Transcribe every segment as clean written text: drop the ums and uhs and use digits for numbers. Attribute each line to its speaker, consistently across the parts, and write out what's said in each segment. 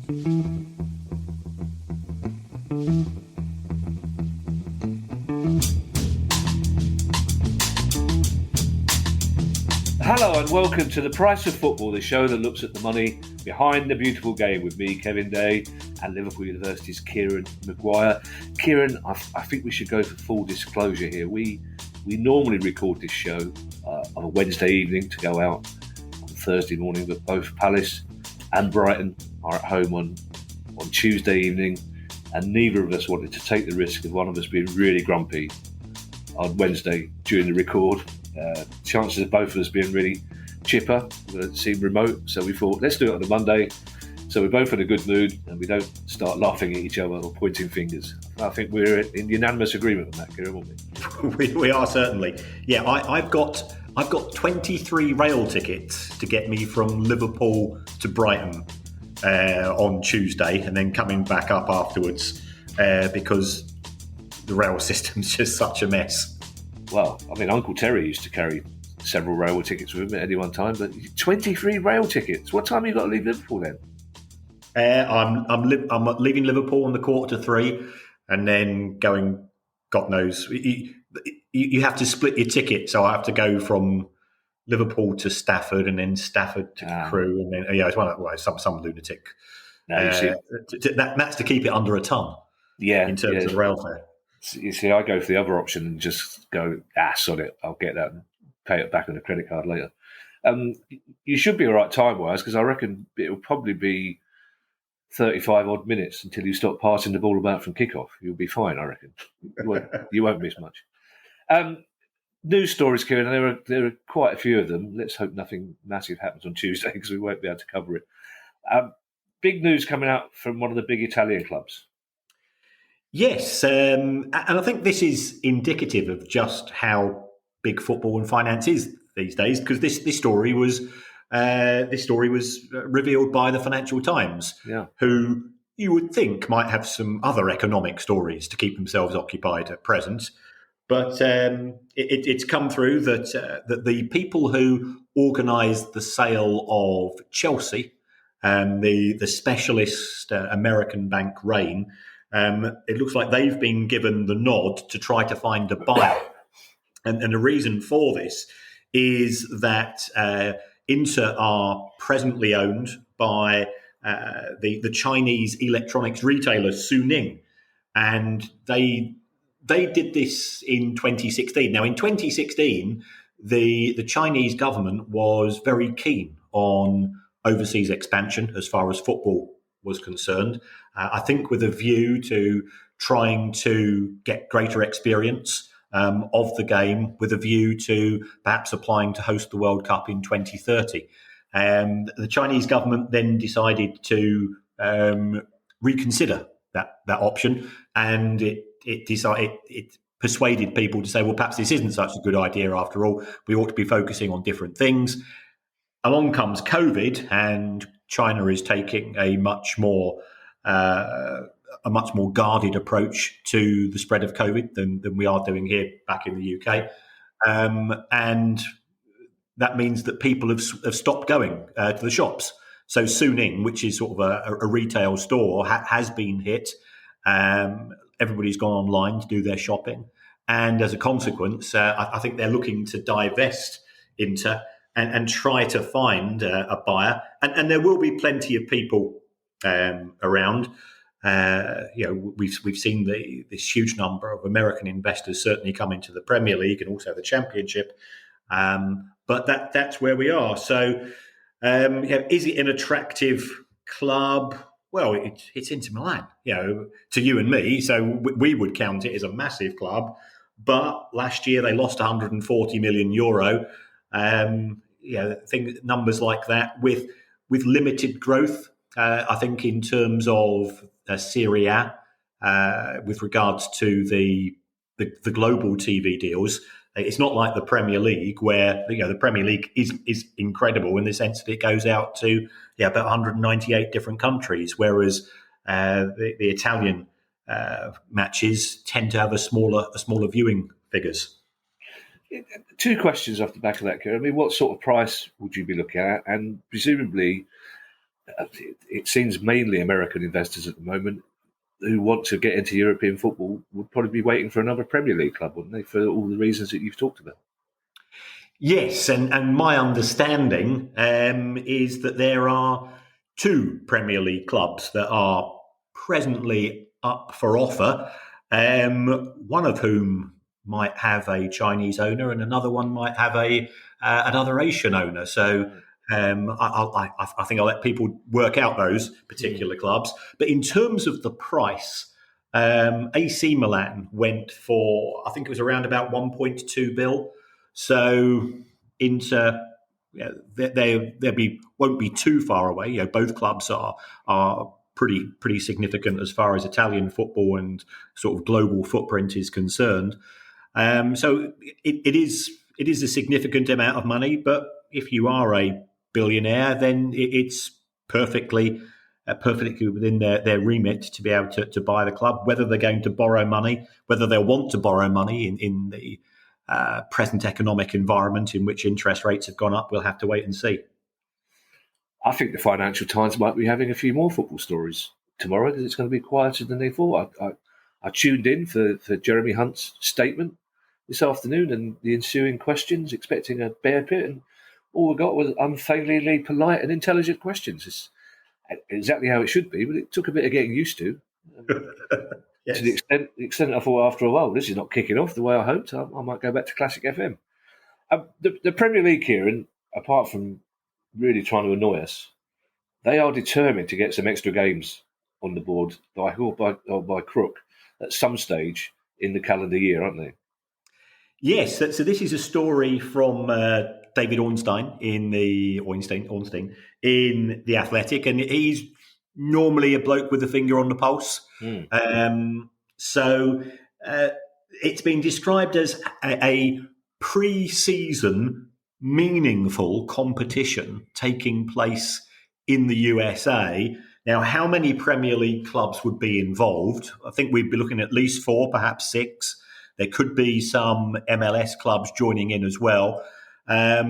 Speaker 1: Hello and welcome to The Price of Football, the show that looks at the money behind the beautiful game with me, Kevin Day, and Liverpool University's Kieran Maguire. Kieran, I think we should go for full disclosure here. We normally record this show on a Wednesday evening to go out on Thursday morning, but both Palace and Brighton are at home on Tuesday evening, and neither of us wanted to take the risk of one of us being really grumpy on Wednesday during the record. Chances of both of us being really chipper seemed remote, so we thought let's do it on a Monday so we're both in a good mood and we don't start laughing at each other or pointing fingers. I think we're in unanimous agreement on that, Kieran, aren't we?
Speaker 2: We are certainly. Yeah, I've got 23 rail tickets to get me from Liverpool to Brighton on Tuesday, and then coming back up afterwards because the rail system's just such a mess.
Speaker 1: Well, I mean, Uncle Terry used to carry several rail tickets with him at any one time, but 23 rail tickets. What time have you got to leave Liverpool then?
Speaker 2: I'm leaving Liverpool on the 2:45, and then going, God knows, you have to split your ticket. So I have to go from Liverpool to Stafford, and then Stafford to Crewe, and then it's one of some lunatic. That's to keep it under a ton.
Speaker 1: Yeah,
Speaker 2: in terms of rail fare.
Speaker 1: You see, I go for the other option and just go, sod it, I'll get that and pay it back on a credit card later. You should be all right time-wise, because I reckon it'll probably be 35 odd minutes until you stop passing the ball about from kickoff. You'll be fine, I reckon. You won't miss much. News stories, Kieran, there are quite a few of them. Let's hope nothing massive happens on Tuesday because we won't be able to cover it. Big news coming out from one of the big Italian clubs.
Speaker 2: Yes, and I think this is indicative of just how big football and finance is these days, because this story was revealed by the Financial Times, who you would think might have some other economic stories to keep themselves occupied at present. But it's come through that the people who organised the sale of Chelsea, the specialist American bank Rain, it looks like they've been given the nod to try to find a buyer. And the reason for this is that Inter are presently owned by the Chinese electronics retailer Suning. And they did this in 2016. Now, in 2016, the Chinese government was very keen on overseas expansion as far as football was concerned. I think with a view to trying to get greater experience of the game, with a view to perhaps applying to host the World Cup in 2030. The Chinese government then decided to reconsider that option, and it persuaded people to say, well, perhaps this isn't such a good idea after all. We ought to be focusing on different things. Along comes COVID, and China is taking a much more guarded approach to the spread of COVID than we are doing here back in the UK, and that means that people have stopped going to the shops. So Suning, which is sort of a retail store, has been hit. Everybody's gone online to do their shopping, and as a consequence, I think they're looking to divest Inter and try to find a buyer. And there will be plenty of people around. We've seen this huge number of American investors certainly come into the Premier League and also the Championship. But that's where we are. So, is it an attractive club? Well, it's Inter Milan, to you and me. So we would count it as a massive club. But last year they lost 140 million euro. Numbers like that with limited growth. I think in terms of Serie A, with regards to the global TV deals, it's not like the Premier League, where the Premier League is incredible in the sense that it goes out to about 198 different countries, whereas the Italian matches tend to have a smaller viewing figures.
Speaker 1: Two questions off the back of that, Kieran. I mean, what sort of price would you be looking at? And presumably, it seems mainly American investors at the moment who want to get into European football would probably be waiting for another Premier League club, wouldn't they, for all the reasons that you've talked about?
Speaker 2: Yes, and my understanding is that there are two Premier League clubs that are presently up for offer, one of whom might have a Chinese owner and another one might have another Asian owner. So I think I'll let people work out those particular clubs. But in terms of the price, AC Milan went for, I think it was around about 1.2 bill. So Inter, they won't be too far away. Both clubs are pretty significant as far as Italian football and sort of global footprint is concerned. So it is a significant amount of money. But if you are a billionaire, then it's perfectly within their remit to be able to buy the club. Whether they're going to borrow money, whether they'll want to borrow money in the present economic environment in which interest rates have gone up, we'll have to wait and see.
Speaker 1: I think the Financial Times might be having a few more football stories tomorrow because it's going to be quieter than they thought. I tuned in for Jeremy Hunt's statement this afternoon and the ensuing questions, expecting a bear pit, and all we got was unfailingly polite and intelligent questions. It's exactly how it should be, but it took a bit of getting used to. Yes. To the extent I thought after a while, this is not kicking off the way I hoped. I might go back to Classic FM. The Premier League, Kieran, apart from really trying to annoy us, they are determined to get some extra games on the board by hook or by crook at some stage in the calendar year, aren't they?
Speaker 2: Yes. So this is a story from David Ornstein in the Athletic, and he's normally a bloke with a finger on the pulse. So it's been described as a pre-season meaningful competition taking place in the USA. Now, how many Premier League clubs would be involved? I think we'd be looking at least 4, perhaps 6. There could be some MLS clubs joining in as well. I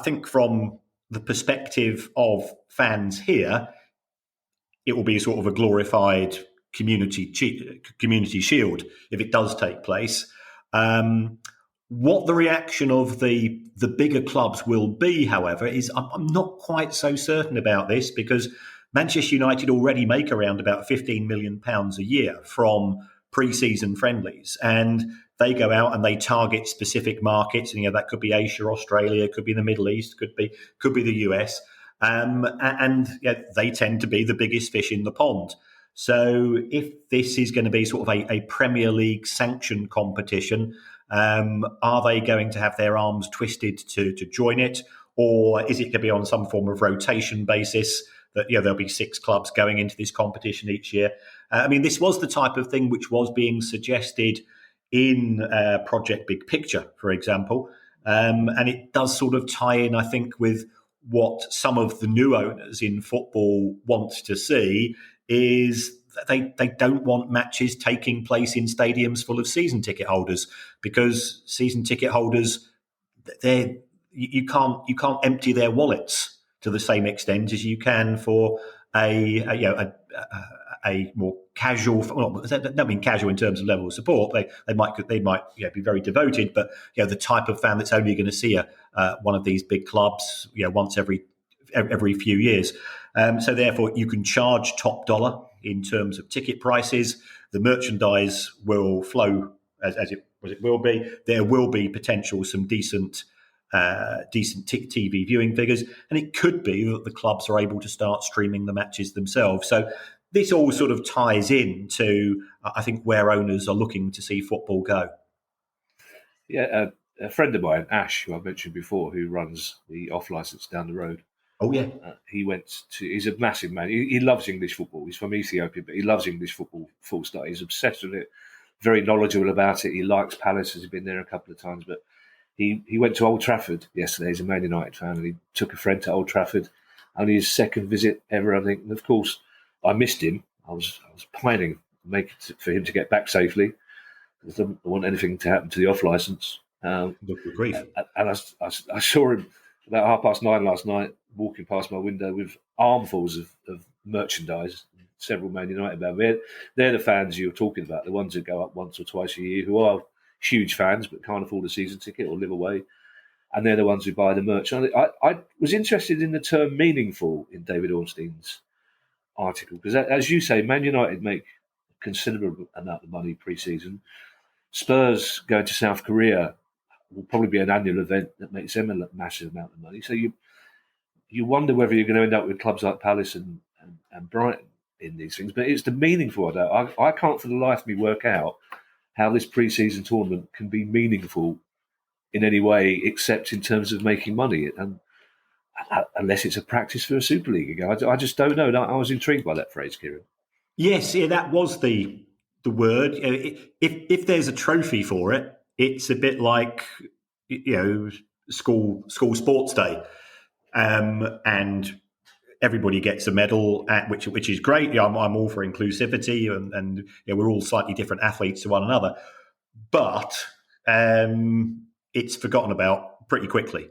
Speaker 2: think from the perspective of fans here, it will be sort of a glorified community shield if it does take place. What the reaction of the bigger clubs will be, however, is I'm not quite so certain about this, because Manchester United already make around about £15 million a year from pre-season friendlies, and they go out and they target specific markets, and that could be Asia, Australia, could be the Middle East, could be the US. And they tend to be the biggest fish in the pond. So if this is going to be sort of a Premier League sanctioned competition, are they going to have their arms twisted to join it? Or is it going to be on some form of rotation basis that there'll be 6 clubs going into this competition each year? This was the type of thing which was being suggested in Project Big Picture, for example. And it does sort of tie in, I think, with what some of the new owners in football want to see is that they don't want matches taking place in stadiums full of season ticket holders, because season ticket holders, you can't empty their wallets to the same extent as you can for a more casual. Well, I don't mean casual in terms of level of support. They might be very devoted, but the type of fan that's only going to see one of these big clubs once every few years. So therefore, you can charge top dollar in terms of ticket prices. The merchandise will flow as it will be. There will be potential some decent TV viewing figures, and it could be that the clubs are able to start streaming the matches themselves. So this all sort of ties in to, I think, where owners are looking to see football go.
Speaker 1: Yeah, a friend of mine, Ash, who I mentioned before, who runs the off license down the road.
Speaker 2: Oh, yeah.
Speaker 1: He's a massive man. He loves English football. He's from Ethiopia, but he loves English football, full stop. He's obsessed with it, very knowledgeable about it. He likes Palace, has been there a couple of times, but he went to Old Trafford yesterday. He's a Man United fan, and he took a friend to Old Trafford. Only his second visit ever, I think. And of course, I missed him. I was pining for him to get back safely, because I don't want anything to happen to the off license. And I saw him about 9:30 last night, walking past my window with armfuls of merchandise, several Man United members. They're the fans you're talking about, the ones who go up once or twice a year, who are huge fans but can't afford a season ticket or live away. And they're the ones who buy the merch. I was interested in the term meaningful in David Ornstein's article, because as you say, Man United make a considerable amount of money pre-season. Spurs going to South Korea will probably be an annual event that makes them a massive amount of money. So you wonder whether you're going to end up with clubs like Palace and Brighton in these things. But it's the meaningful. I can't for the life of me work out how this pre-season tournament can be meaningful in any way except in terms of making money, and unless it's a practice for a Super League. I just don't know. I was intrigued by that phrase, Kieran.
Speaker 2: Yes, that was the word. If there's a trophy for it, it's a bit like school sports day, and everybody gets a medal, which is great. I'm all for inclusivity, and we're all slightly different athletes to one another, but it's forgotten about pretty quickly.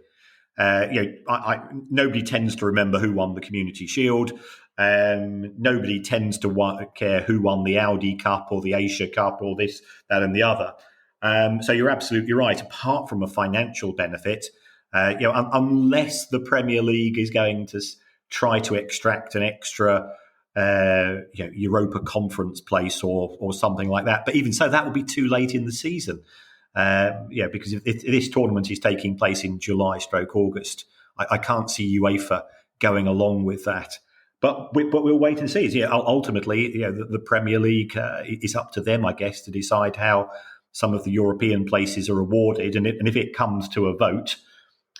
Speaker 2: Nobody tends to remember who won the Community Shield. Nobody tends to care who won the Audi Cup or the Asia Cup or this, that, and the other. So you're absolutely right. Apart from a financial benefit, unless the Premier League is going to try to extract an extra Europa Conference place or something like that, but even so, that will be too late in the season. Because if this tournament is taking place in July/August, I can't see UEFA going along with that. But we'll wait and see. Ultimately, the Premier League is up to them, I guess, to decide how some of the European places are awarded. And if it comes to a vote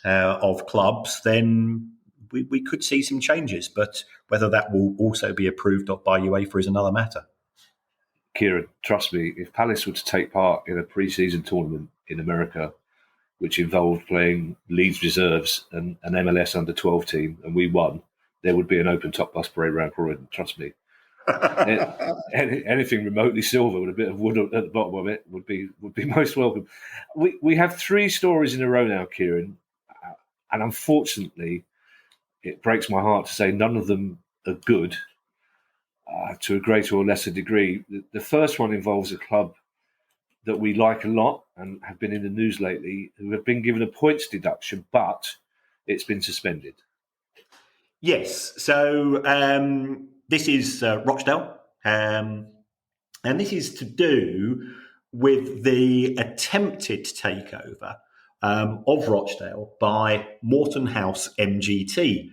Speaker 2: of clubs, then we could see some changes. But whether that will also be approved of by UEFA is another matter.
Speaker 1: Kieran, trust me, if Palace were to take part in a pre-season tournament in America, which involved playing Leeds reserves and an MLS under-12 team, and we won, there would be an open top bus parade around Croydon. Trust me. Anything remotely silver with a bit of wood at the bottom of it would be most welcome. We have 3 stories in a row now, Kieran, and unfortunately, it breaks my heart to say none of them are good. To a greater or lesser degree. The first one involves a club that we like a lot and have been in the news lately, who have been given a points deduction, but it's been suspended.
Speaker 2: Yes, so this is Rochdale, and this is to do with the attempted takeover of Rochdale by Morton House MGT,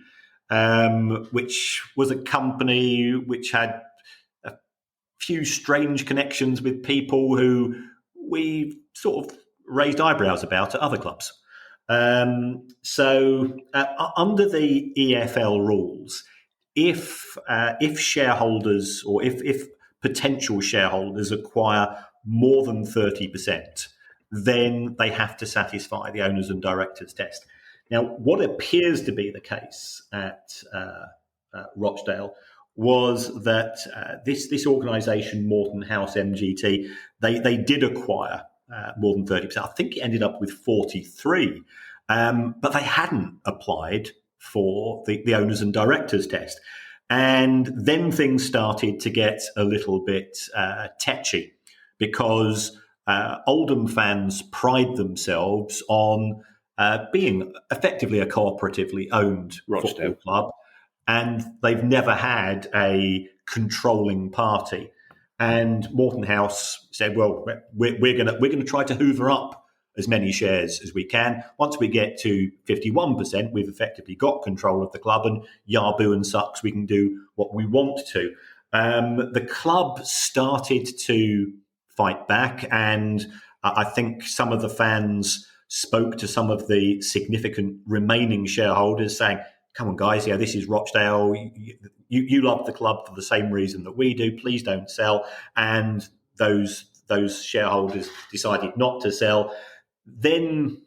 Speaker 2: which was a company which had a few strange connections with people who we sort of raised eyebrows about at other clubs. So under the EFL rules, if shareholders or if potential shareholders acquire more than 30%, then they have to satisfy the owners and directors test. Now, what appears to be the case at Rochdale was that this organisation, Morton House MGT, they did acquire more than 30%. I think it ended up with 43%, but they hadn't applied for the owners and directors test. And then things started to get a little bit tetchy, because Oldham fans pride themselves on being effectively a cooperatively owned football club, and they've never had a controlling party. And Morton House said, "Well, we're going to try to hoover up as many shares as we can. Once we get to 51%, we've effectively got control of the club, and Yaboo and sucks, we can do what we want to." The club started to fight back, and I think some of the fans spoke to some of the significant remaining shareholders saying, "Come on, guys, this is Rochdale. You love the club for the same reason that we do. Please don't sell." And those shareholders decided not to sell. Then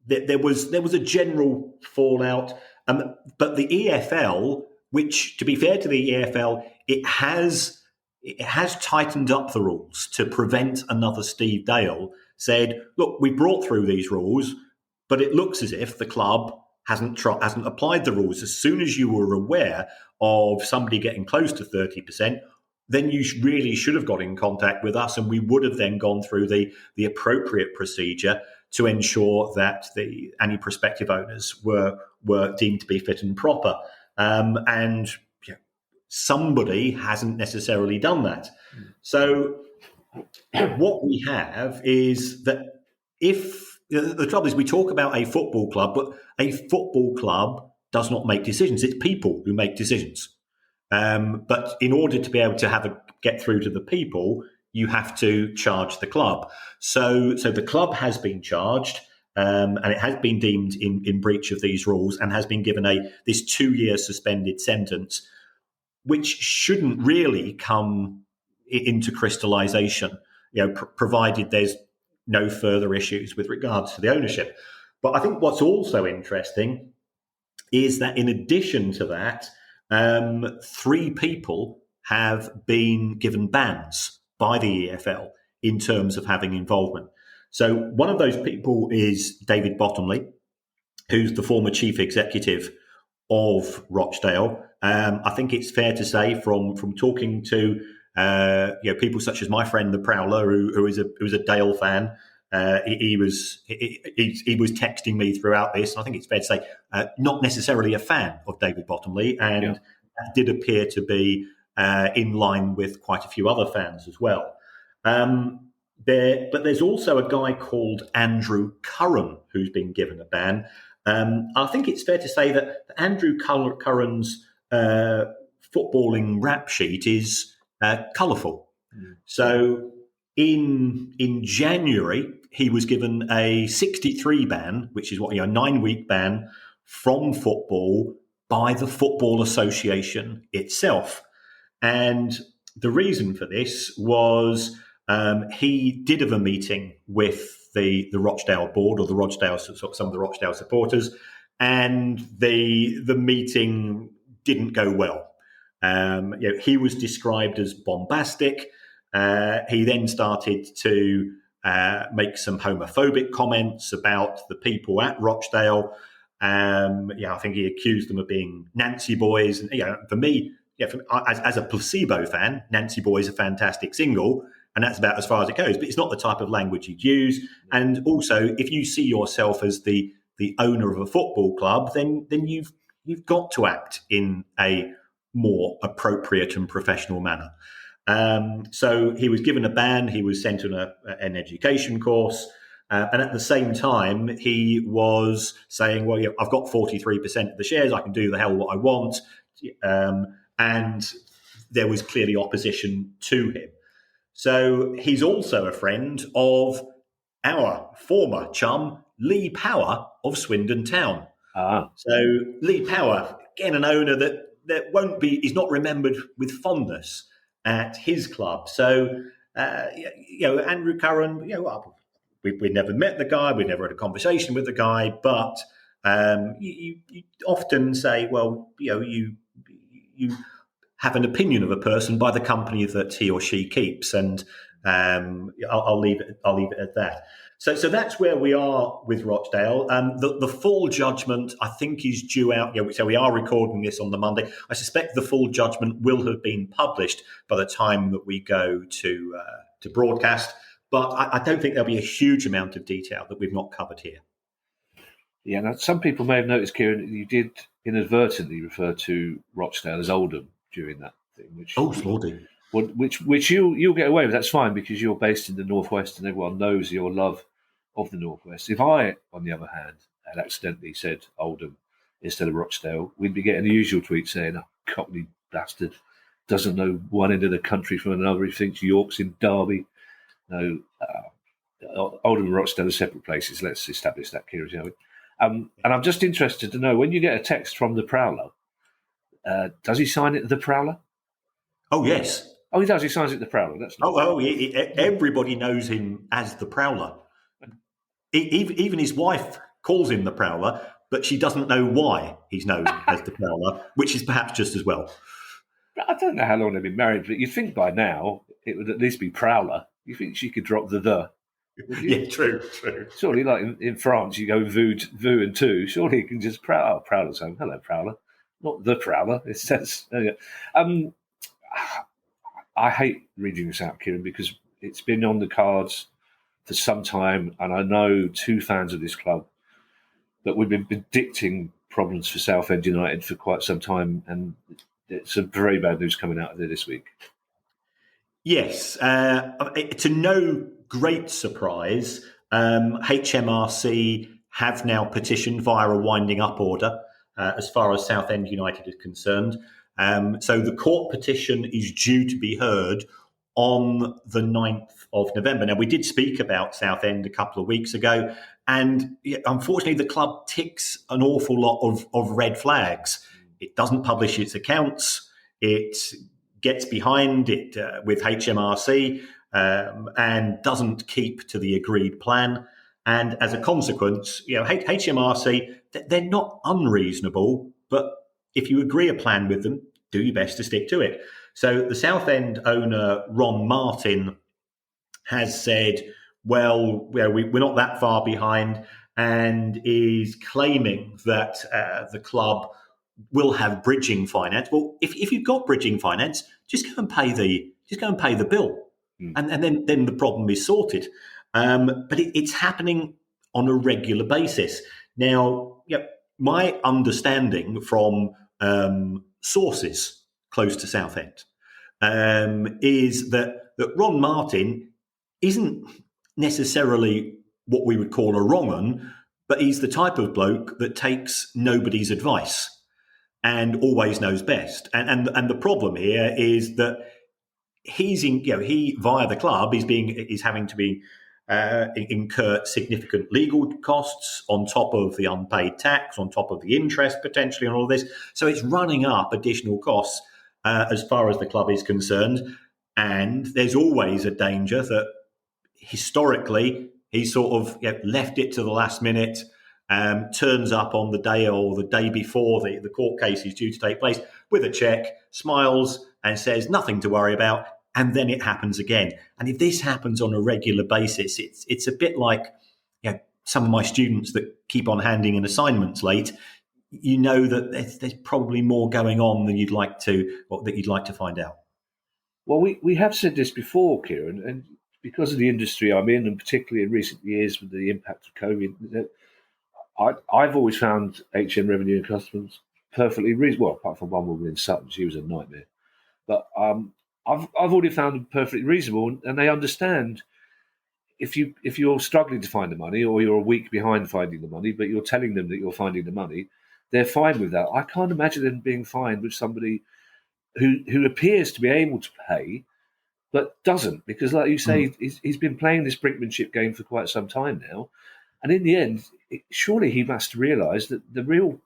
Speaker 2: there was a general fallout. But the EFL, which, to be fair to the EFL, it has tightened up the rules to prevent another Steve Dale, said, "Look, we brought through these rules, but it looks as if the club hasn't applied the rules. As soon as you were aware of somebody getting close to 30%, then you really should have got in contact with us, and we would have then gone through the appropriate procedure to ensure that any prospective owners were deemed to be fit and proper. And somebody hasn't necessarily done that. So what we have is that if the trouble is we talk about a football club, but a football club does not make decisions. It's people who make decisions. But in order to be able to get through to the people, you have to charge the club. So the club has been charged, and it has been deemed in breach of these rules and has been given this 2-year suspended sentence, which shouldn't really come into crystallisation, provided there's no further issues with regards to the ownership. But I think what's also interesting is that in addition to that, 3 people have been given bans by the EFL in terms of having involvement. So one of those people is David Bottomley, who's the former chief executive of Rochdale. I think it's fair to say from talking to people such as my friend the Prowler, who is a Dale fan. He was texting me throughout this, and I think it's fair to say not necessarily a fan of David Bottomley, and that did appear to be in line with quite a few other fans as well. But there's also a guy called Andrew Curran who's been given a ban. I think it's fair to say that Andrew Curran's footballing rap sheet is colourful. So in January, he was given a 63 ban, which is 9-week ban from football by the Football Association itself. And the reason for this was he did have a meeting with the Rochdale board, or some of the Rochdale supporters, and the meeting didn't go well. He was described as bombastic. He then started to make some homophobic comments about the people at Rochdale. I think he accused them of being Nancy boys. And for me, as a placebo fan, Nancy Boy is a fantastic single, and that's about as far as it goes. But it's not the type of language you'd use. And also, if you see yourself as the owner of a football club, then you've got to act in a more appropriate and professional manner. So he was given a ban. He was sent on an education course. And at the same time, he was saying, well, I've got 43% of the shares. I can do the hell what I want. And there was clearly opposition to him. So he's also a friend of our former chum, Lee Power of Swindon Town. So Lee Power, again, an owner that is not remembered with fondness at his club. So, Andrew Curran, we'd never met the guy, we'd never had a conversation with the guy, but you often say, well, you have an opinion of a person by the company that he or she keeps, and I'll leave it at that. So that's where we are with Rochdale. The full judgment, I think, is due out. So we are recording this on the Monday. I suspect the full judgment will have been published by the time that we go to broadcast. But I don't think there'll be a huge amount of detail that we've not covered here.
Speaker 1: Yeah, now some people may have noticed, Kieran, you did inadvertently refer to Rochdale as Oldham during that thing. Which you'll get away with. That's fine, because you're based in the Northwest and everyone knows your love of the Northwest. If I, on the other hand, had accidentally said Oldham instead of Rochdale, we'd be getting the usual tweet saying, Cockney bastard, doesn't know one end of the country from another. He thinks York's in Derby. No, Oldham and Rochdale are separate places. Let's establish that, Kieran, shall we? And I'm just interested to know, when you get a text from the Prowler, does he sign it the Prowler?
Speaker 2: Oh, yes.
Speaker 1: Oh, he does. He signs it the Prowler. That's nice.
Speaker 2: Everybody knows him as the Prowler. Even his wife calls him the Prowler, but she doesn't know why he's known as the Prowler, which is perhaps just as well.
Speaker 1: I don't know how long they've been married, but you'd think by now it would at least be Prowler. You think she could drop the? Would
Speaker 2: Yeah,
Speaker 1: you?
Speaker 2: true.
Speaker 1: Surely, like in France, you go vu and two. Surely you can just Prowler's home. Hello, Prowler. Not the Prowler. It says. Um, I hate reading this out, Kieran, because it's been on the cards for some time, and I know two fans of this club that we've been predicting problems for Southend United for quite some time, and it's some very bad news coming out of there this week.
Speaker 2: Yes, to no great surprise, HMRC have now petitioned via a winding up order as far as Southend United is concerned. So the court petition is due to be heard on the 9th of November. Now, we did speak about Southend a couple of weeks ago, and unfortunately, the club ticks an awful lot of red flags. It doesn't publish its accounts. It gets behind it with HMRC and doesn't keep to the agreed plan. And as a consequence, HMRC, they're not unreasonable, but if you agree a plan with them, do your best to stick to it. So the Southend owner, Ron Martin, has said, well, we're not that far behind, and is claiming that the club will have bridging finance. Well, if you've got bridging finance, just go and pay the bill, and then the problem is sorted. But it's happening on a regular basis now. My understanding from sources close to Southend is that Ron Martin isn't necessarily what we would call a wrong 'un, but he's the type of bloke that takes nobody's advice and always knows best. And the problem here is that he via the club is having to be incur significant legal costs on top of the unpaid tax, on top of the interest potentially, and all of this. So it's running up additional costs as far as the club is concerned. And there's always a danger that historically he sort of left it to the last minute. Turns up on the day or the day before the court case is due to take place with a cheque, smiles and says nothing to worry about, and then it happens again. And if this happens on a regular basis, it's a bit like some of my students that keep on handing in assignments late. You know that there's probably more going on than you'd like to find out.
Speaker 1: Well, we have said this before, Kieran, and because of the industry I'm in, and particularly in recent years with the impact of COVID, I've always found HM Revenue and Customs perfectly reasonable. Well, apart from one woman in Sutton, she was a nightmare. But I've already found them perfectly reasonable, and they understand if you're struggling to find the money or you're a week behind finding the money, but you're telling them that you're finding the money, they're fine with that. I can't imagine them being fine with somebody who appears to be able to pay but doesn't, because, like you say, he's been playing this brinkmanship game for quite some time now. And in the end, surely he must realise that the real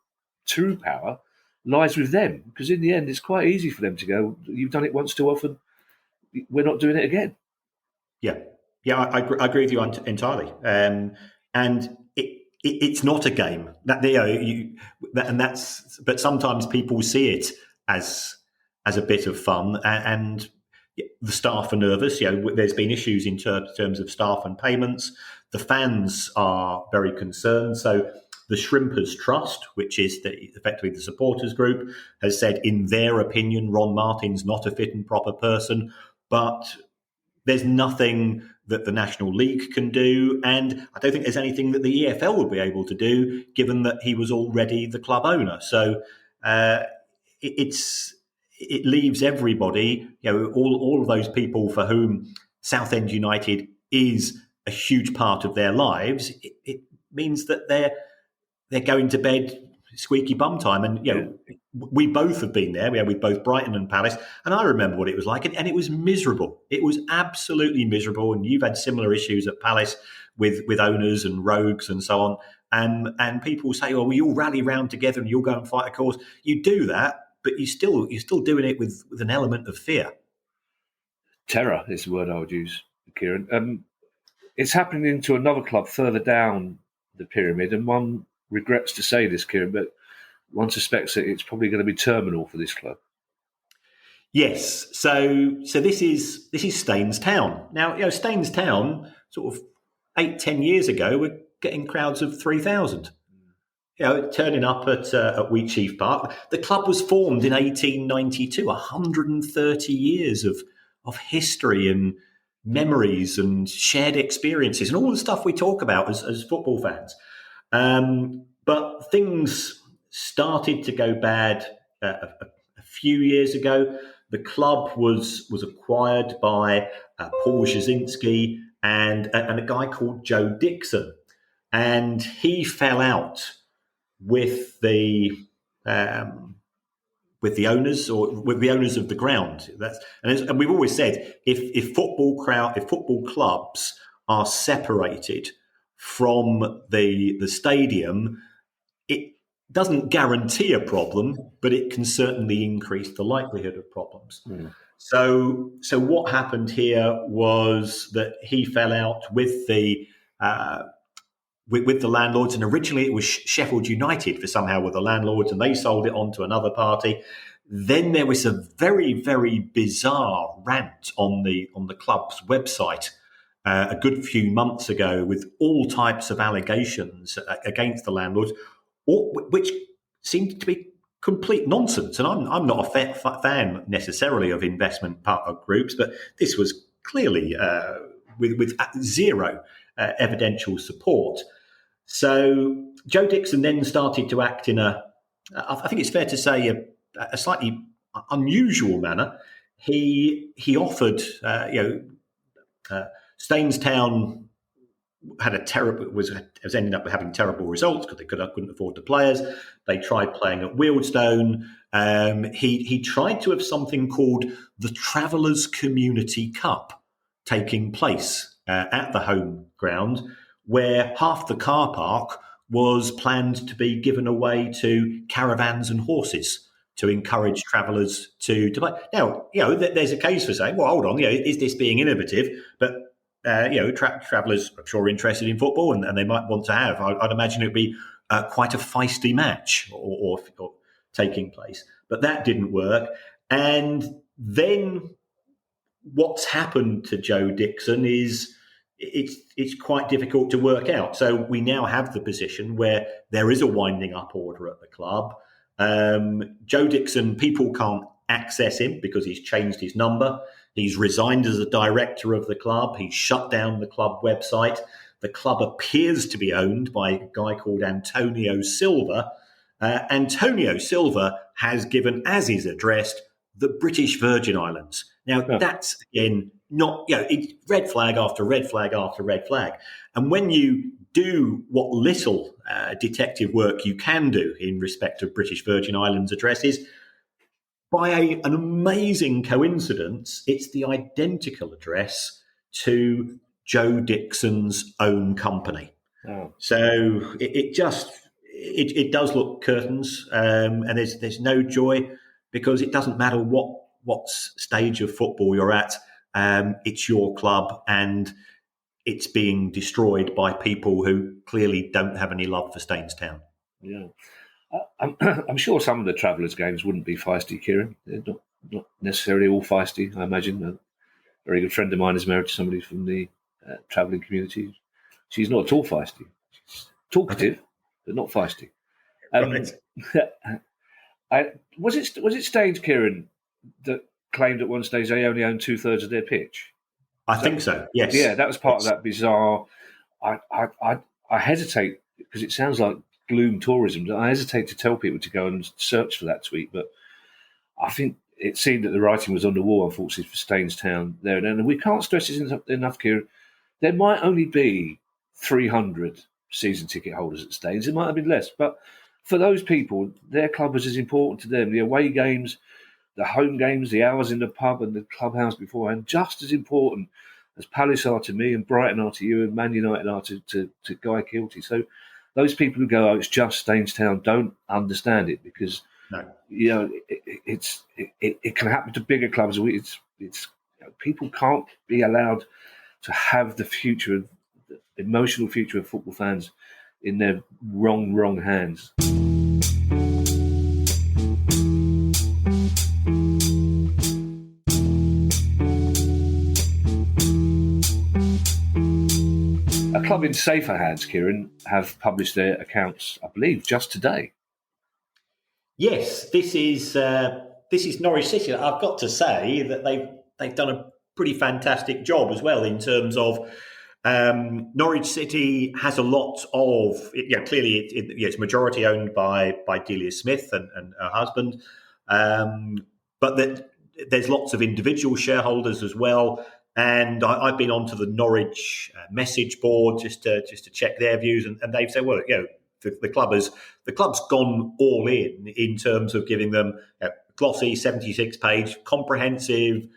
Speaker 1: true power lies with them, because in the end, it's quite easy for them to go, you've done it once too often, we're not doing it again.
Speaker 2: Yeah, I agree with you entirely. And it's not a game. But sometimes people see it as a bit of fun, and the staff are nervous. There's been issues in terms of staff and payments. The fans are very concerned. So the Shrimpers Trust, which is effectively the supporters group, has said, in their opinion, Ron Martin's not a fit and proper person. But there's nothing that the National League can do, and I don't think there's anything that the EFL will be able to do, given that he was already the club owner. So it leaves everybody, all of those people for whom Southend United is a huge part of their lives. It means that they're going to bed squeaky bum time. And we both have been there. With both Brighton and Palace, and I remember what it was like, and it was miserable. It was absolutely miserable. And you've had similar issues at Palace with owners and rogues and so on. And people say, "Oh, well, you'll rally round together and you'll go and fight a cause." You do that, but you're still doing it with an element of fear.
Speaker 1: Terror is the word I would use, Kieran. It's happening into another club further down the pyramid, and one regrets to say this, Kieran, but one suspects that it's probably going to be terminal for this club.
Speaker 2: Yes, so this is Staines Town. Now, Staines Town, sort of 8-10 years ago were getting crowds of 3,000. Turning up at Wheatsheaf Park. The club was formed in 1892, 130 years of history and memories and shared experiences and all the stuff we talk about as football fans. But things started to go bad a few years ago. The club was acquired by Paul Jasinski and a guy called Joe Dixon. And he fell out with the owners of the ground. And we've always said if football clubs are separated from the stadium, it doesn't guarantee a problem, but it can certainly increase the likelihood of problems. Mm. So what happened here was that he fell out with the landlords, and originally it was Sheffield United for somehow with the landlords, and they sold it on to another party. Then there was a very, very bizarre rant on the club's website a good few months ago with all types of allegations against the landlords, which seemed to be complete nonsense. And I'm not a fan necessarily of investment partner groups, but this was clearly with zero evidential support. So Joe Dixon then started to act in I think it's fair to say, a slightly unusual manner. He offered, Stainstown was ending up having terrible results because they couldn't afford the players. They tried playing at Wealdstone. He tried to have something called the Travellers Community Cup taking place at the home ground, where half the car park was planned to be given away to caravans and horses to encourage travellers to play. Now, there's a case for saying, well, hold on, is this being innovative? But, travellers, I'm sure, are interested in football and they might want to have. I'd imagine it would be quite a feisty match or taking place. But that didn't work. And then what's happened to Joe Dixon is it's quite difficult to work out. So we now have the position where there is a winding up order at the club. Joe Dixon, people can't access him because he's changed his number. He's resigned as a director of the club. He's shut down the club website. The club appears to be owned by a guy called Antonio Silva. Antonio Silva has given as his address the British Virgin Islands. Now, that's, again, not, it's red flag after red flag after red flag. And when you do what little detective work you can do in respect of British Virgin Islands addresses, by an amazing coincidence, it's the identical address to Joe Dixon's own company. Oh. So it does look curtains, and there's no joy, because it doesn't matter what stage of football you're at. It's your club, and it's being destroyed by people who clearly don't have any love for Stainstown.
Speaker 1: Yeah, I'm sure some of the Travellers' games wouldn't be feisty, Kieran. They're not necessarily all feisty, I imagine. A very good friend of mine is married to somebody from the travelling community. She's not at all feisty. She's talkative, but not feisty. Was it Staines, Kieran, that claimed at one stage they only owned 2/3 of their pitch?
Speaker 2: I think so. Yes.
Speaker 1: Yeah, that was part of that bizarre. I hesitate because it sounds like gloom tourism. I hesitate to tell people to go and search for that tweet, but I think it seemed that the writing was on the wall, unfortunately, for Stainstown there. And we can't stress this enough, Kieran. There might only be 300 season ticket holders at Staines. It might have been less, but for those people, their club was as important to them. The away games, the home games, the hours in the pub and the clubhouse beforehand, just as important as Palace are to me and Brighton are to you and Man United are to Guy Kilty. So those people who go, it's just Stainstown, don't understand it, because it can happen to bigger clubs. People can't be allowed to have the future, the emotional future of football fans in their wrong hands. club in safer hands, Kieran, have published their accounts, I believe, just today.
Speaker 2: Yes, this is Norwich City. I've got to say that they've done a pretty fantastic job as well in terms of Norwich City has a lot of clearly it's majority owned by Delia Smith and her husband, but there's lots of individual shareholders as well. And I've been onto the Norwich message board just to check their views, and they've said, well, the club's gone all in terms of giving them a glossy 76-page, comprehensive,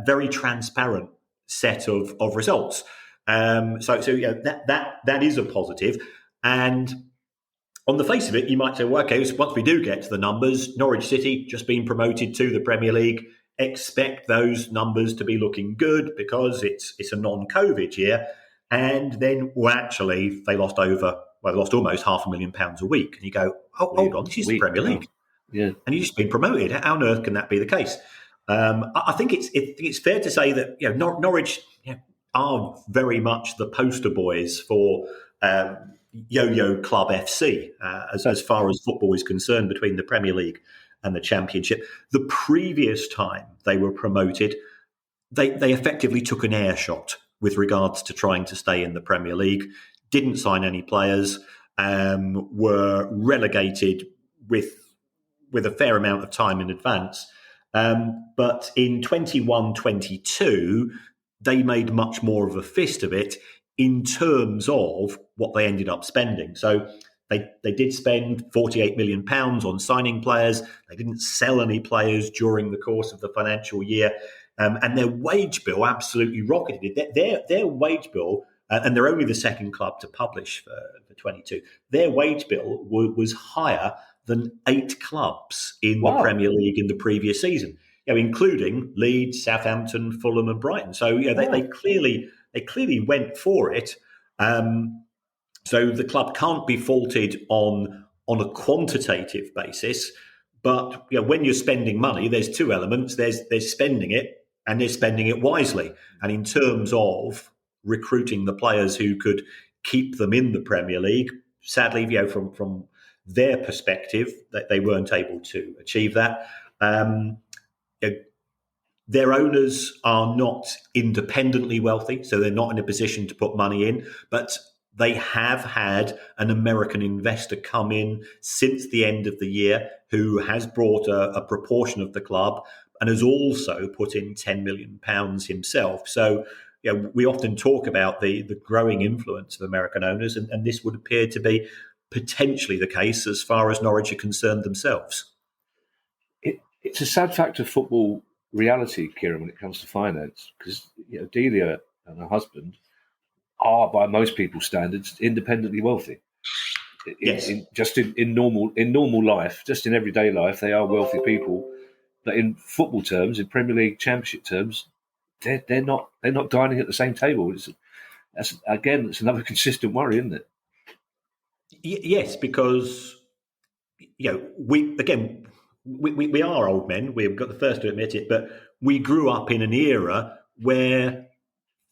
Speaker 2: very transparent set of results. So that is a positive. And on the face of it, you might say, well, okay, so once we do get to the numbers, Norwich City just been promoted to the Premier League. Expect those numbers to be looking good because it's a non-COVID year. And then, actually, they lost almost £500,000 a week. And you go, hold on, this is the Premier League.
Speaker 1: Yeah.
Speaker 2: And you've just been promoted. How on earth can that be the case? I think it's fair to say that Norwich are very much the poster boys for Yo-Yo Club FC as far as football is concerned between the Premier League and the Championship. The previous time they were promoted, they effectively took an air shot with regards to trying to stay in the Premier League, didn't sign any players, were relegated with a fair amount of time in advance. But in 21-22, they made much more of a fist of it in terms of what they ended up spending. So they did spend £48 million on signing players. They didn't sell any players during the course of the financial year. And their wage bill absolutely rocketed. Their wage bill, and they're only the second club to publish for 22, their wage bill was higher than 8 clubs in the Premier League in the previous season, including Leeds, Southampton, Fulham and Brighton. So they clearly went for it. So the club can't be faulted on a quantitative basis. But when you're spending money, there's two elements. There's spending it, and they're spending it wisely. And in terms of recruiting the players who could keep them in the Premier League, sadly, from their perspective, that they weren't able to achieve that. Their owners are not independently wealthy, so they're not in a position to put money in, but they have had an American investor come in since the end of the year who has brought a proportion of the club and has also put in £10 million himself. So we often talk about the growing influence of American owners, and this would appear to be potentially the case as far as Norwich are concerned themselves.
Speaker 1: It's a sad fact of football reality, Kieran, when it comes to finance, because Delia and her husband are, by most people's standards, independently wealthy.
Speaker 2: Yes.
Speaker 1: In normal life, just in everyday life, they are wealthy people. But in football terms, in Premier League Championship terms, they're not dining at the same table. It's another consistent worry, isn't it?
Speaker 2: Yes, because we are old men. We've got the first to admit it, but we grew up in an era where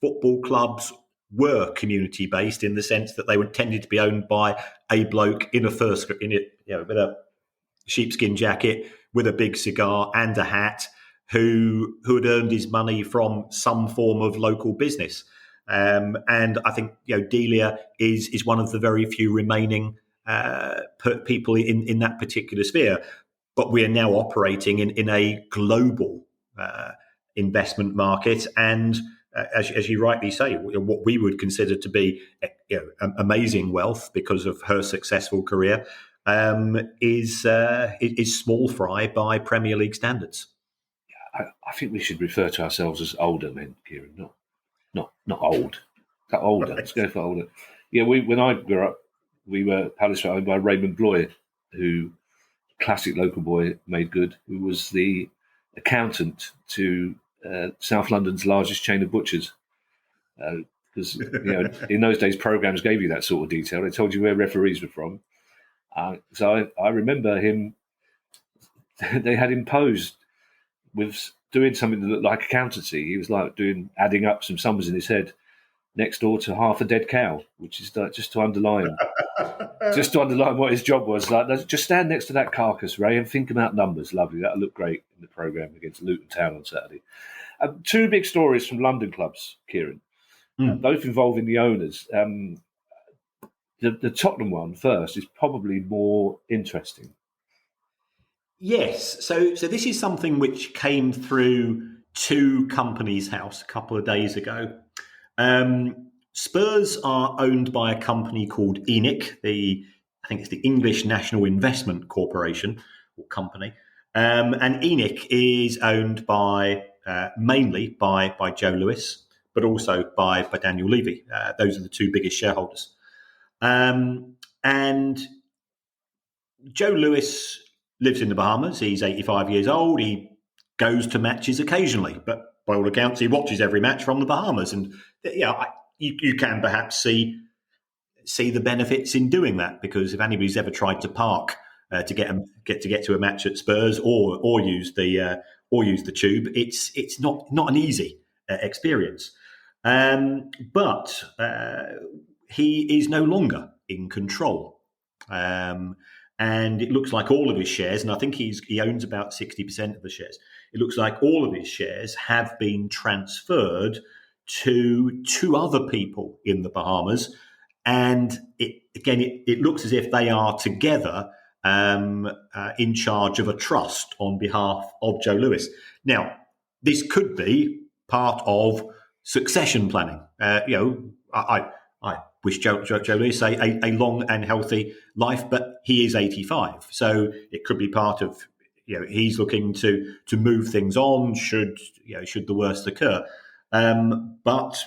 Speaker 2: football clubs were community based in the sense that they were tended to be owned by a bloke in a with a sheepskin jacket, with a big cigar and a hat, who had earned his money from some form of local business. And I think Delia is one of the very few remaining people in that particular sphere. But we are now operating in a global investment market, and as you rightly say, what we would consider to be amazing wealth because of her successful career is small fry by Premier League standards.
Speaker 1: I think we should refer to ourselves as older men, Kieran, not old. Got older. Right. Let's go for older. Yeah, when I grew up, we were Palace owned by Raymond Bloy, who, classic local boy, made good, who was the accountant to South London's largest chain of butchers. Because in those days, programmes gave you that sort of detail. They told you where referees were from. So I remember him. They had him posed with doing something that looked like accountancy. He was like adding up some sums in his head. next door to half a dead cow, which is just to underline what his job was. Like, just stand next to that carcass, Ray, and think about numbers. Lovely, that'll look great in the programme against Luton Town on Saturday. Two big stories from London clubs, Kieran, both involving the owners. The Tottenham one first is probably more interesting.
Speaker 2: Yes, so this is something which came through to Companies House a couple of days ago. Spurs are owned by a company called ENIC, I think it's the English National Investment Corporation or company, and ENIC is owned by mainly by Joe Lewis, but also by Daniel Levy. Those are the two biggest shareholders, and Joe Lewis lives in the Bahamas. He's 85 years old. He goes to matches occasionally, but by all accounts, he watches every match from the Bahamas. And you can perhaps see the benefits in doing that, because if anybody's ever tried to park to get to a match at Spurs or use the tube, it's not an easy experience. But he is no longer in control. And it looks like all of his shares, and I think he owns about 60% of the shares. It looks like all of his shares have been transferred to two other people in the Bahamas. And it looks as if they are together in charge of a trust on behalf of Joe Lewis. Now, this could be part of succession planning. I wish Joe Lewis a long and healthy life, but he is 85. So it could be part of, he's looking to move things on should the worst occur. But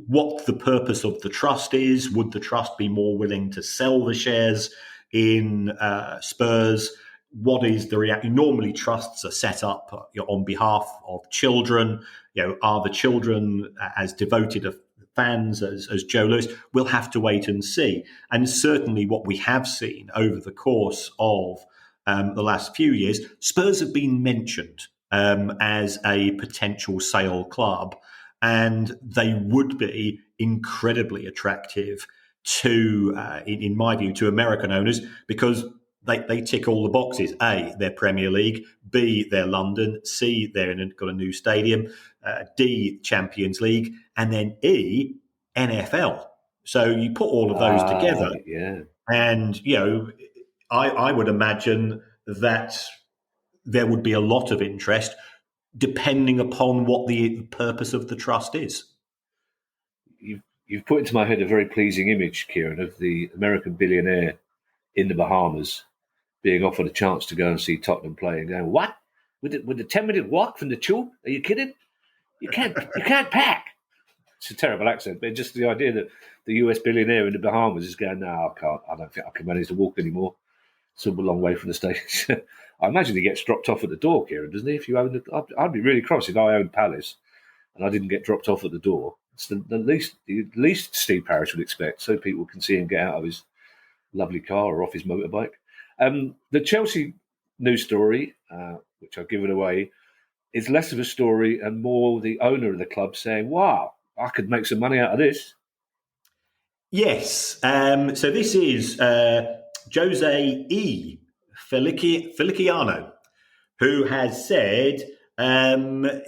Speaker 2: what the purpose of the trust is, would the trust be more willing to sell the shares in Spurs? What is the reaction? Normally trusts are set up on behalf of children. Are the children as devoted a fans as Joe Lewis? We'll have to wait and see. And certainly what we have seen over the course of the last few years, Spurs have been mentioned as a potential sale club, and they would be incredibly attractive to, in my view, to American owners, because they tick all the boxes. A, they're Premier League. B, they're London. C, they've got a new stadium. D, Champions League. And then E, NFL. So you put all of those together.
Speaker 1: Yeah.
Speaker 2: And, I would imagine that there would be a lot of interest depending upon what the purpose of the trust is.
Speaker 1: You've put into my head a very pleasing image, Kieran, of the American billionaire in the Bahamas being offered a chance to go and see Tottenham play and going, what? With a 10-minute walk from the tube? Are you kidding? You can't pack. It's a terrible accent, but just the idea that the US billionaire in the Bahamas is going, no, I don't think I can manage to walk anymore. It's a long way from the station. I imagine he gets dropped off at the door, Kieran, doesn't he? If you own I'd be really cross if I owned Palace and I didn't get dropped off at the door. It's the least Steve Parish would expect, so people can see him get out of his lovely car or off his motorbike. The Chelsea news story, which I've given away, is less of a story and more the owner of the club saying, wow, I could make some money out of this.
Speaker 2: Yes. So this is Jose E. Feliciano, who has said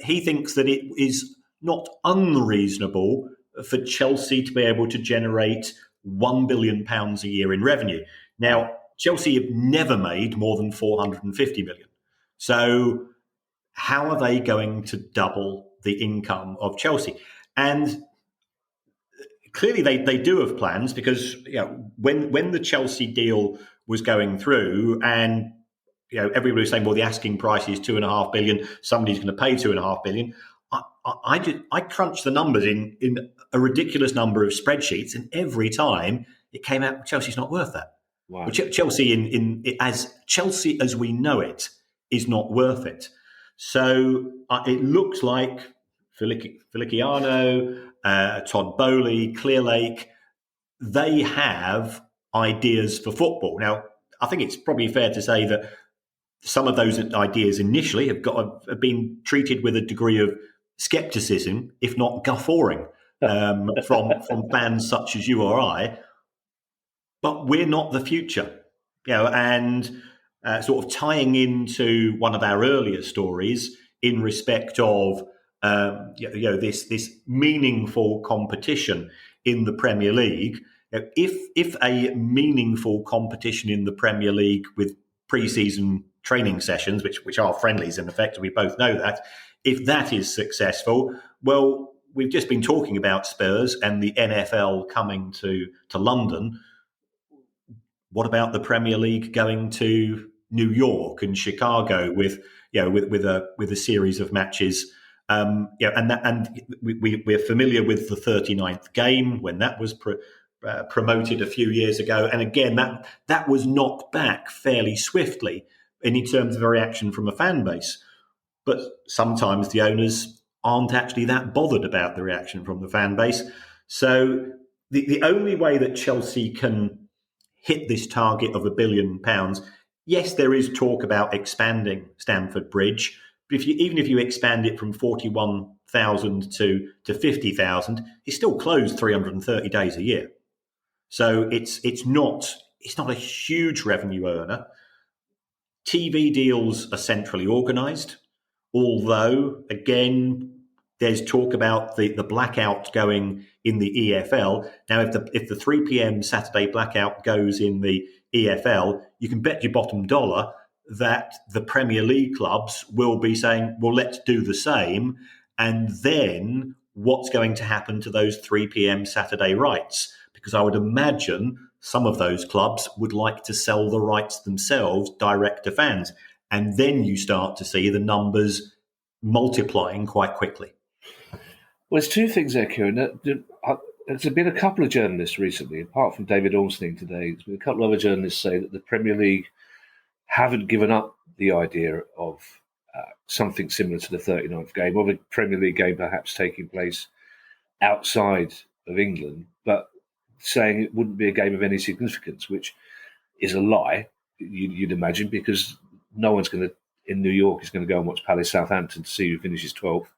Speaker 2: he thinks that it is not unreasonable for Chelsea to be able to generate £1 billion a year in revenue. Now, Chelsea have never made more than 450 million. So how are they going to double the income of Chelsea? And clearly they do have plans, because when the Chelsea deal was going through, and everybody was saying, well, the asking price is $2.5 billion, somebody's going to pay $2.5 billion. I crunched the numbers in a ridiculous number of spreadsheets, and every time it came out, Chelsea's not worth that.
Speaker 1: Wow.
Speaker 2: Well, Chelsea as Chelsea as we know it is not worth it. So it looks like Feliciano, Todd Bowley, Clearlake, they have ideas for football. Now, I think it's probably fair to say that some of those ideas initially have been treated with a degree of skepticism, if not guffawing, from fans such as you or I. But we're not the future, and sort of tying into one of our earlier stories in respect of this meaningful competition in the Premier League. If a meaningful competition in the Premier League with pre-season training sessions, which are friendlies in effect, we both know that, if that is successful, well, we've just been talking about Spurs and the NFL coming to London. What about the Premier League going to New York and Chicago with a series of matches? We're familiar with the 39th game when that was promoted a few years ago, and again that was knocked back fairly swiftly in terms of a reaction from a fan base. But sometimes the owners aren't actually that bothered about the reaction from the fan base. So the only way that Chelsea can hit this target of £1 billion, yes, there is talk about expanding Stamford Bridge. But even if you expand it from 41,000 to 50,000, it's still closed 330 days a year. So it's not a huge revenue earner. TV deals are centrally organised, although again there's talk about the blackout going in the EFL. Now, if the 3 p.m. Saturday blackout goes in the EFL, you can bet your bottom dollar that the Premier League clubs will be saying, well, let's do the same. And then what's going to happen to those 3 p.m. Saturday rights? Because I would imagine some of those clubs would like to sell the rights themselves direct to fans. And then you start to see the numbers multiplying quite quickly.
Speaker 1: Well, there's two things there, Kieran. There's been a couple of journalists recently, apart from David Ornstein today, there's been a couple of other journalists say that the Premier League haven't given up the idea of something similar to the 39th game, of a Premier League game perhaps taking place outside of England, but saying it wouldn't be a game of any significance, which is a lie, you'd imagine, because no one's going to, in New York, is going to go and watch Palace Southampton to see who finishes 12th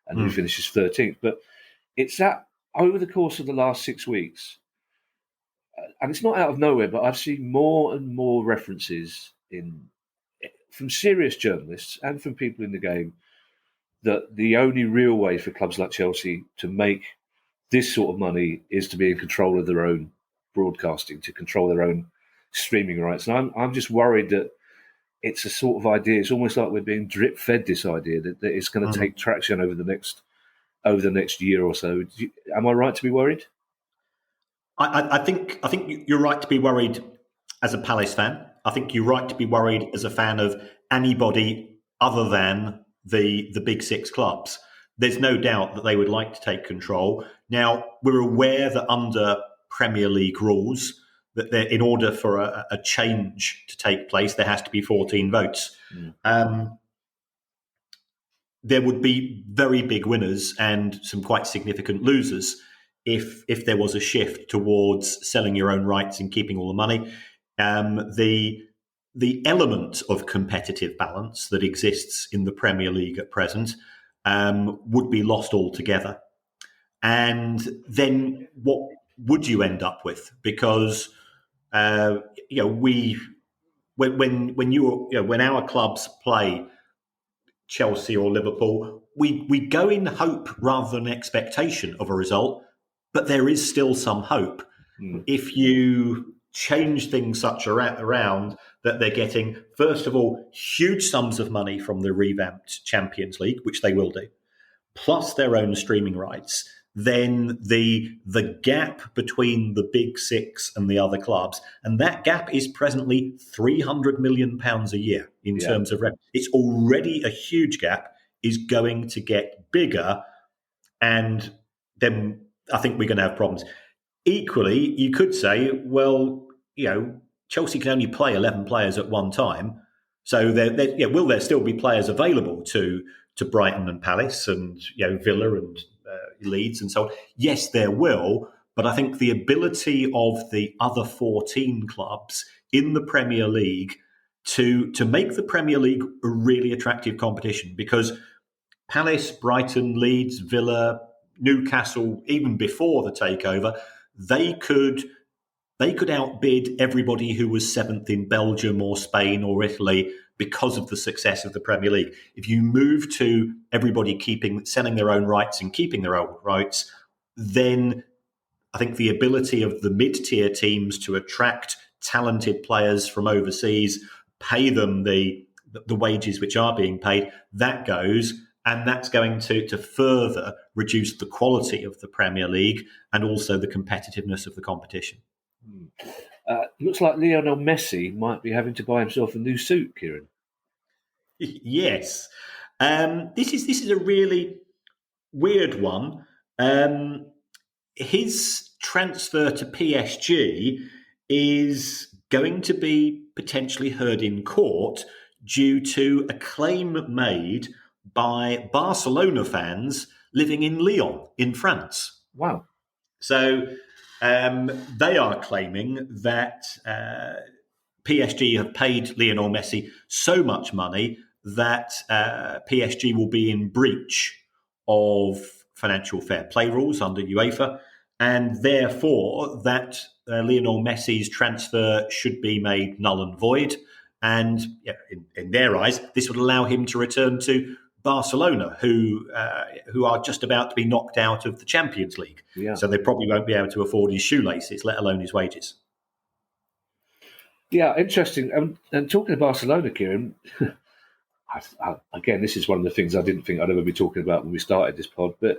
Speaker 1: and who finishes 13th. But it's that over the course of the last 6 weeks, and it's not out of nowhere, but I've seen more and more references from serious journalists and from people in the game that the only real way for clubs like Chelsea to make this sort of money is to be in control of their own broadcasting, to control their own streaming rights. And I'm just worried that it's a sort of idea. It's almost like we're being drip fed this idea that it's going to take traction over the next year or so. Am I right to be worried?
Speaker 2: I think you're right to be worried as a Palace fan. I think you're right to be worried as a fan of anybody other than the big six clubs. There's no doubt that they would like to take control. Now, we're aware that under Premier League rules, that in order for a change to take place, there has to be 14 votes. There would be very big winners and some quite significant losers if there was a shift towards selling your own rights and keeping all the money. The element of competitive balance that exists in the Premier League at present would be lost altogether. And then what would you end up with? Because when our clubs play Chelsea or Liverpool, we go in hope rather than expectation of a result, but there is still some hope. If you change things such around that they're getting, first of all, huge sums of money from the revamped Champions League, which they will do, plus their own streaming rights, then the gap between the big six and the other clubs, and that gap is presently £300 million a year in terms of revenue. It's already a huge gap, is going to get bigger, and then I think we're going to have problems. Equally, you could say, well, Chelsea can only play 11 players at one time, so will there still be players available to Brighton and Palace and Villa and Leeds and so on? Yes, there will, but I think the ability of the other 14 clubs in the Premier League to make the Premier League a really attractive competition, because Palace, Brighton, Leeds, Villa, Newcastle, even before the takeover, they could outbid everybody who was seventh in Belgium or Spain or Italy because of the success of the Premier League. If you move to everybody selling their own rights and keeping their own rights, then I think the ability of the mid-tier teams to attract talented players from overseas, pay them the wages which are being paid, that goes, and that's going to further reduce the quality of the Premier League and also the competitiveness of the competition.
Speaker 1: Looks like Lionel Messi might be having to buy himself a new suit, Kieran.
Speaker 2: Yes. This is a really weird one. His transfer to PSG is going to be potentially heard in court due to a claim made by Barcelona fans living in Lyon in France.
Speaker 1: Wow.
Speaker 2: So they are claiming that PSG have paid Lionel Messi so much money that PSG will be in breach of financial fair play rules under UEFA, and therefore that Lionel Messi's transfer should be made null and void. And in their eyes, this would allow him to return to Barcelona, who are just about to be knocked out of the Champions League. Yeah. So they probably won't be able to afford his shoelaces, let alone his wages.
Speaker 1: Yeah, interesting. And talking of Barcelona, Kieran, again, this is one of the things I didn't think I'd ever be talking about when we started this pod, but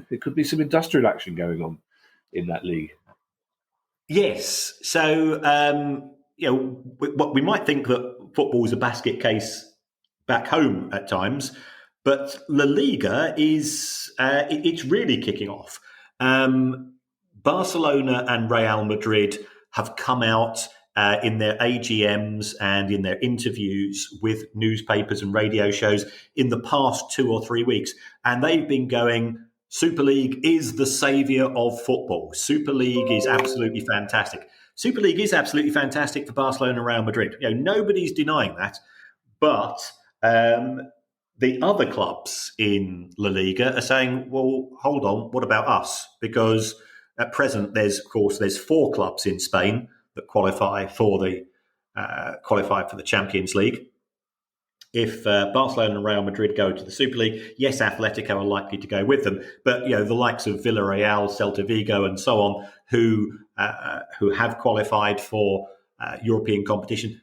Speaker 1: there could be some industrial action going on in that league.
Speaker 2: Yes. So, we might think that football is a basket case back home at times, but La Liga it's really kicking off. Barcelona and Real Madrid have come out in their AGMs and in their interviews with newspapers and radio shows in the past 2 or 3 weeks, and they've been going, Super League is the saviour of football. Super League is absolutely fantastic. Super League is absolutely fantastic for Barcelona and Real Madrid. Nobody's denying that. But the other clubs in La Liga are saying, well, hold on, what about us? Because at present, there's 4 clubs in Spain that qualify for the Champions League. If Barcelona and Real Madrid go to the Super League, yes, Atletico are likely to go with them. But the likes of Villarreal, Celta Vigo, and so on, who have qualified for European competition,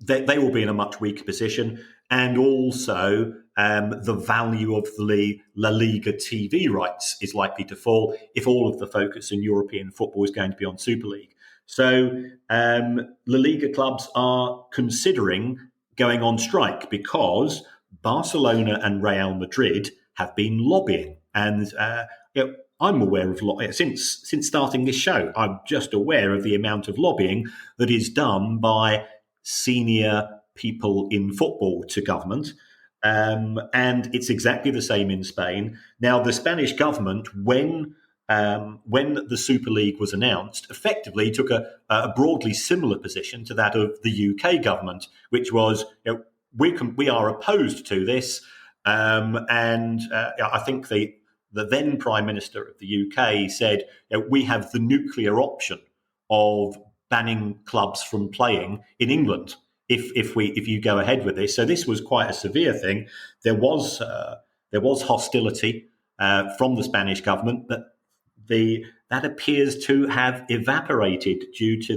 Speaker 2: they will be in a much weaker position. And also, the value of the La Liga TV rights is likely to fall if all of the focus in European football is going to be on Super League. So La Liga clubs are considering going on strike because Barcelona and Real Madrid have been lobbying. And I'm aware of since starting this show, I'm just aware of the amount of lobbying that is done by senior people in football to government. And it's exactly the same in Spain. Now, the Spanish government, when the Super League was announced, effectively took a broadly similar position to that of the UK government, which was, we are opposed to this. I think the then Prime Minister of the UK said, we have the nuclear option of banning clubs from playing in England if you go ahead with this. So this was quite a severe thing. There was hostility from the Spanish government, but that appears to have evaporated due to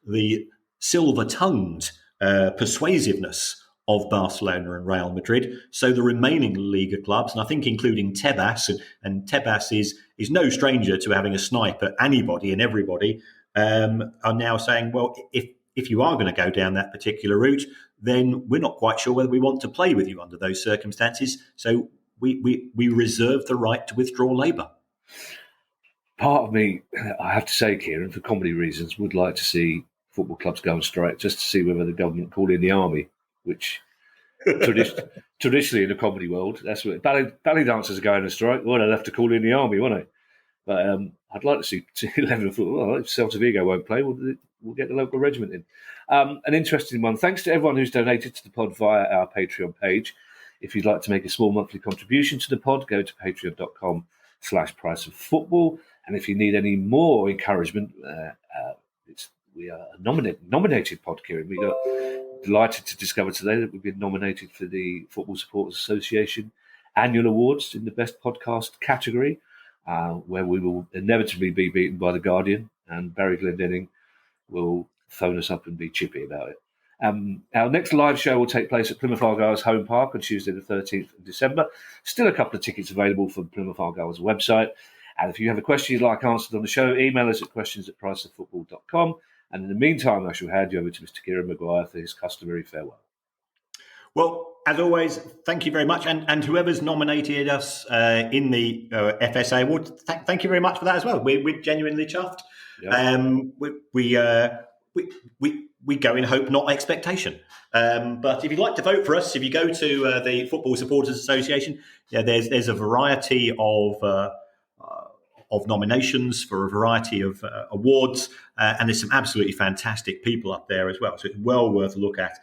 Speaker 2: the silver-tongued persuasiveness of Barcelona and Real Madrid. So the remaining Liga clubs, and I think including Tebas, and Tebas is no stranger to having a snipe at anybody and everybody, are now saying, well, if you are going to go down that particular route, then we're not quite sure whether we want to play with you under those circumstances. So we reserve the right to withdraw labour.
Speaker 1: Part of me, I have to say, Kieran, for comedy reasons, would like to see football clubs go on strike just to see whether the government call in the army, which traditionally in the comedy world, that's what ballet dancers are going on strike. Well, they'll have to call in the army, won't they? But I'd like to see 11 football. Well, if Celta Vigo won't play, we'll get the local regiment in. An interesting one. Thanks to everyone who's donated to the pod via our Patreon page. If you'd like to make a small monthly contribution to the pod, go to facebook.com/price of football. And if you need any more encouragement, we are a nominated pod, Kieran. We got delighted to discover today that we've been nominated for the Football Supporters Association annual awards in the best podcast category, where we will inevitably be beaten by The Guardian, and Barry Glendenning will phone us up and be chippy about it. Our next live show will take place at Plymouth Argyle's home park on Tuesday the 13th of December. Still a couple of tickets available from Plymouth Argyle's website. And if you have a question you'd like answered on the show, email us at questions@priceoffootball.com. And in the meantime, I shall hand you over to Mr. Kieran Maguire for his customary farewell.
Speaker 2: Well, as always, thank you very much. And whoever's nominated us in the FSA award, thank you very much for that as well. We're genuinely chuffed. Yeah. We go in hope, not expectation. But if you'd like to vote for us, if you go to the Football Supporters Association, there's a variety of nominations for a variety of awards, and there's some absolutely fantastic people up there as well. So it's well worth a look at.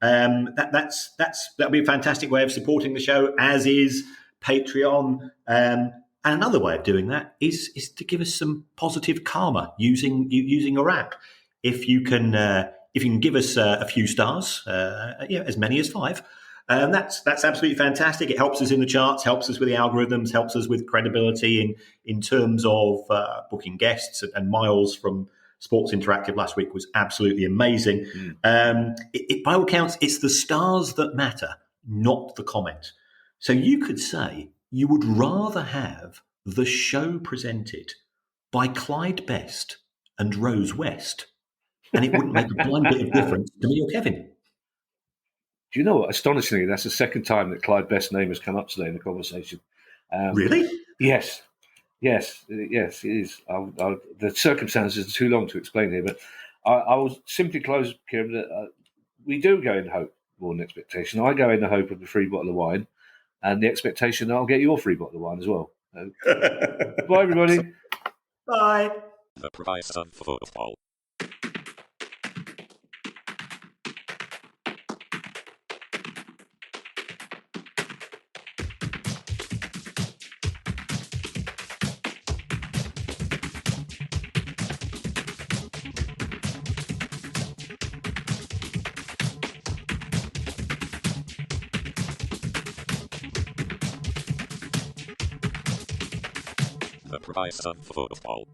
Speaker 2: That'll be a fantastic way of supporting the show, as is Patreon. And another way of doing that is to give us some positive karma using our app. If you can give us a few stars, as many as 5, that's absolutely fantastic. It helps us in the charts, helps us with the algorithms, helps us with credibility in terms of booking guests. And Miles from Sports Interactive last week was absolutely amazing. By all accounts, it's the stars that matter, not the comment. So you could say you would rather have the show presented by Clyde Best and Rose West, and it wouldn't make a blind bit of difference to me or Kevin.
Speaker 1: Do you know what? Astonishingly, that's the second time that Clyde Best's name has come up today in the conversation.
Speaker 2: Really?
Speaker 1: Yes, it is. The circumstances are too long to explain here, but I will simply close, Kieran, that we do go in hope more than expectation. I go in the hope of a free bottle of wine, and the expectation that I'll get your free bottle of wine as well. Bye, everybody.
Speaker 2: Bye.
Speaker 3: The price of football. The price of football.